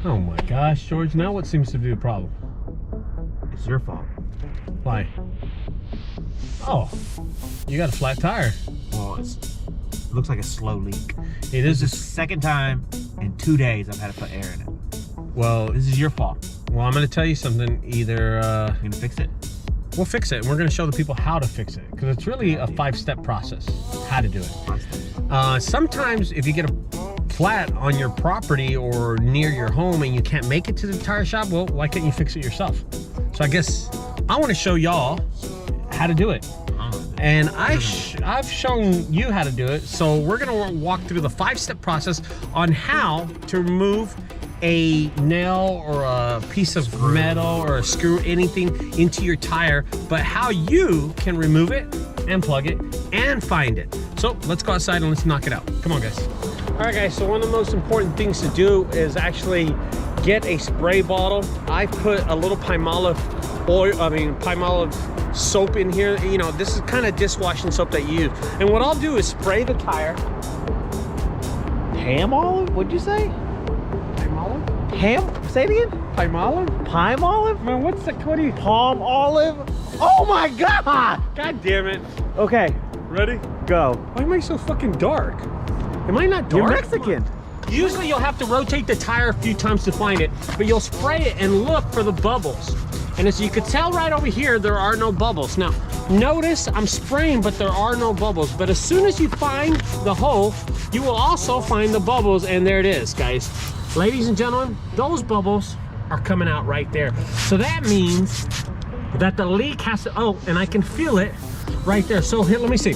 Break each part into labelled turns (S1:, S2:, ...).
S1: Oh my gosh, George, now what seems to be the problem?
S2: It's your fault.
S1: Why? Oh, you got a flat tire.
S2: Well, it looks like a slow leak.
S1: It
S2: This
S1: is.
S2: is the second time in 2 days I've had to put air in it.
S1: Well,
S2: This is your fault.
S1: well, I'm going to tell you something. Either
S2: You gonna fix it?
S1: we'll fix it, and we're going to show the people how to fix it, because it's really a 5-step process how to do it. Sometimes if you get a flat on your property or near your home and you can't make it to the tire shop, well, why can't you fix it yourself? So I guess I want to show y'all how to do it. And I've shown you how to do it, so we're gonna walk through the 5-step process on how to remove a nail or a piece of metal or a screw, anything into your tire, but how you can remove it and plug it and find it. So let's go outside and let's knock it out. Come on, guys. All right, guys, so one of the most important things to do is actually get a spray bottle. I put a little Palmolive soap in here. You know, this is kind of dishwashing soap that you use. And what I'll do is spray the tire.
S2: Palmolive? What'd you say?
S1: Palmolive?
S2: Say it again?
S1: Palmolive?
S2: Palmolive?
S1: Man, what do you...
S2: Palm olive? Oh my God!
S1: God damn it.
S2: Okay,
S1: Ready?
S2: go.
S1: Why am I so fucking dark? Am I not dark?
S2: You're Mexican.
S1: Usually you'll have to rotate the tire a few times to find it, but you'll spray it and look for the bubbles. And as you can tell right over here, there are no bubbles. Now, notice I'm spraying, but there are no bubbles. But as soon as you find the hole, you will also find the bubbles, and there it is, guys. Ladies and gentlemen, those bubbles are coming out right there. So that means that the leak has to, oh, and I can feel it right there. So here, let me see.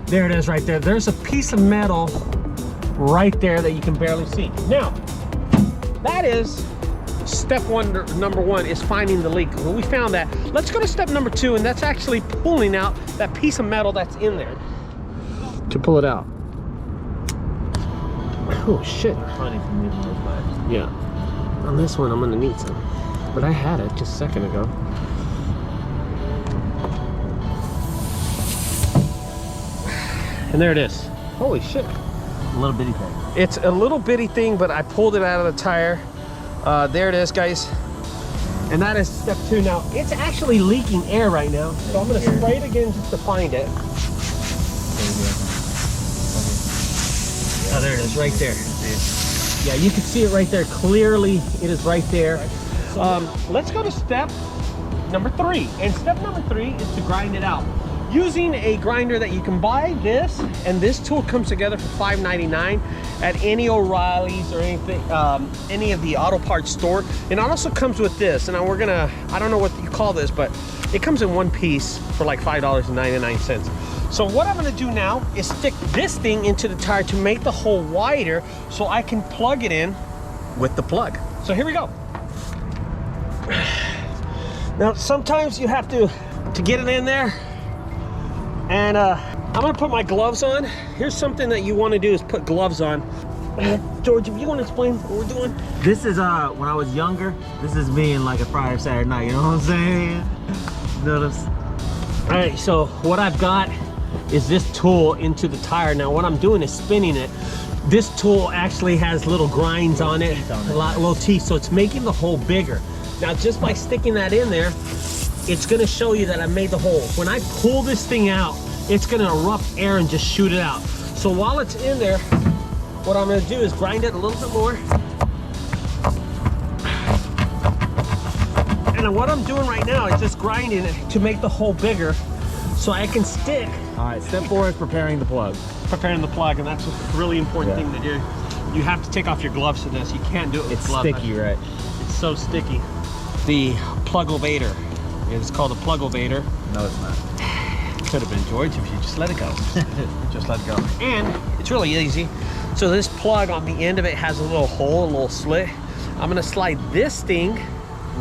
S1: There it is right there. There's a piece of metal right there that you can barely see. Now, that is step number one is finding the leak. Well, we found that. Let's go to step number 2, and that's actually pulling out that piece of metal that's in there. To pull it out. Oh shit. Yeah. On this one, I'm gonna need some. But I had it just a second ago. And there it is. Holy shit.
S2: A little bitty thing.
S1: It's a little bitty thing, but I pulled it out of the tire. There it is, guys. And that is step 2. Now, it's actually leaking air right now, so I'm gonna spray it again just to find it. Oh, there it is, right there. Yeah, you can see it right there. Clearly, it is right there. Let's go to step number 3. And step number 3 is to grind it out. Using a grinder that you can buy this, and this tool comes together for $5.99 at any O'Reilly's or anything, any of the auto parts store. And it also comes with this, and we're gonna, I don't know what you call this, but it comes in one piece for like $5.99. So what I'm gonna do now is stick this thing into the tire to make the hole wider so I can plug it in with the plug. So here we go. Now, sometimes you have to get it in there. And I'm gonna put my gloves on. Here's something that you wanna do is put gloves on. George, if you wanna explain what we're doing?
S2: This is when I was younger, this is me in like a Friday or Saturday night, you know what I'm saying? Notice.
S1: All right, so what I've got is this tool into the tire. Now what I'm doing is spinning it. This tool actually has little grinds on it, little teeth, so it's making the hole bigger. Now just by sticking that in there, it's gonna show you that I made the hole. When I pull this thing out, it's gonna erupt air and just shoot it out. So while it's in there, what I'm gonna do is grind it a little bit more. And what I'm doing right now is just grinding it to make the hole bigger so I can stick.
S2: All right, step 4 is preparing the plug.
S1: Preparing the plug, and that's a really important thing to do. You have to take off your gloves for this. You can't do it with gloves.
S2: It's sticky, right?
S1: It's so sticky. The plug-ovator. It's called a plug-ovator.
S2: No, it's not.
S1: Could have been, George, if you just let it go. Just let it go. And it's really easy. So this plug on the end of it has a little hole, a little slit. I'm gonna slide this thing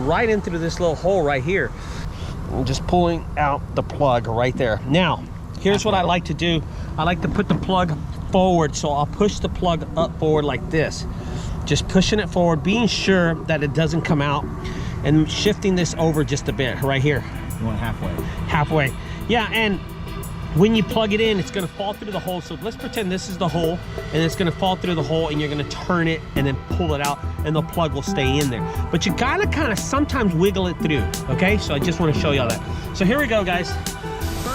S1: right into this little hole right here. I'm just pulling out the plug right there. Now, here's what I like to do. I like to put the plug forward, so I'll push the plug up forward like this. Just pushing it forward, being sure that it doesn't come out, and shifting this over just a bit right here.
S2: You want halfway.
S1: Halfway. Yeah, and when you plug it in, it's gonna fall through the hole. So let's pretend this is the hole, and it's gonna fall through the hole, and you're gonna turn it and then pull it out, and the plug will stay in there. But you gotta kind of sometimes wiggle it through, okay? So I just wanna show y'all that. So here we go, guys.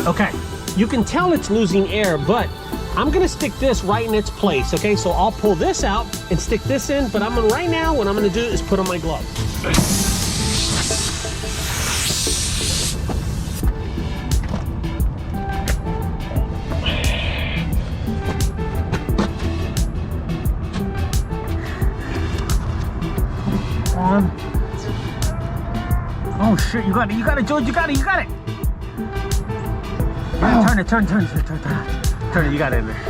S1: Okay, you can tell it's losing air, but I'm gonna stick this right in its place, okay? So I'll pull this out and stick this in, but right now, what I'm gonna do is put on my gloves. Oh shit, you got it, George, you got it. Yeah, turn it, turn it, you got it in there.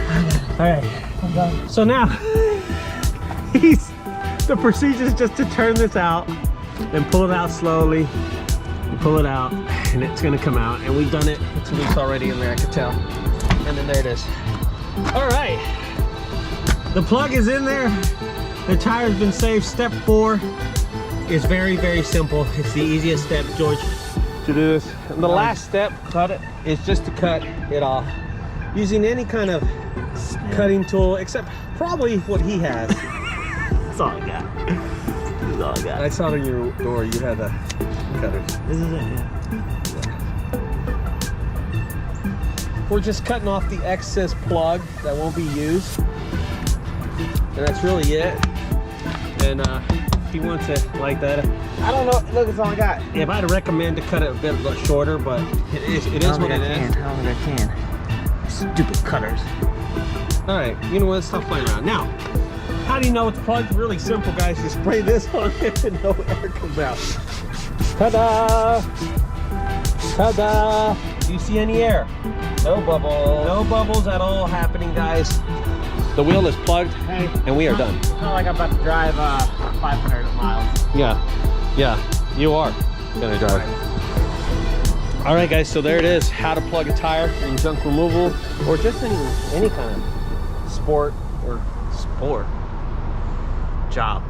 S1: All right, I'm done. So now, the procedure is just to turn this out and pull it out slowly. You pull it out and it's gonna come out. And we've done it, it's loose already in there, I can tell. And then there it is. All right, the plug is in there. The tire's been saved. Step 4 is very, very simple. It's the easiest step, George, to do this. And the last step, is just to cut it off using any kind of cutting tool, except probably what he has.
S2: That's all I got. That's all I got.
S1: I saw it on your door. You had a cutter.
S2: This is it, yeah.
S1: We're just cutting off the excess plug that won't be used, and that's really it. And if he wants it like that, I don't know. Look, that's all I got. If I'd recommend to cut it a bit shorter, but it is what it is.
S2: I don't think I can. Stupid cutters.
S1: All right, you know what? Let's stop playing around. Now, how do you know it's plugged? Really simple, guys. You spray this on it and no air comes out. Ta-da! Ta-da! Do you see any air? No bubbles. No bubbles at all happening, guys. The wheel is plugged, and we are done.
S2: It's not like I'm about to drive 500 miles.
S1: Yeah, you are gonna drive. All right, guys, so there it is. How to plug a tire in junk removal, or just any kind of sport job.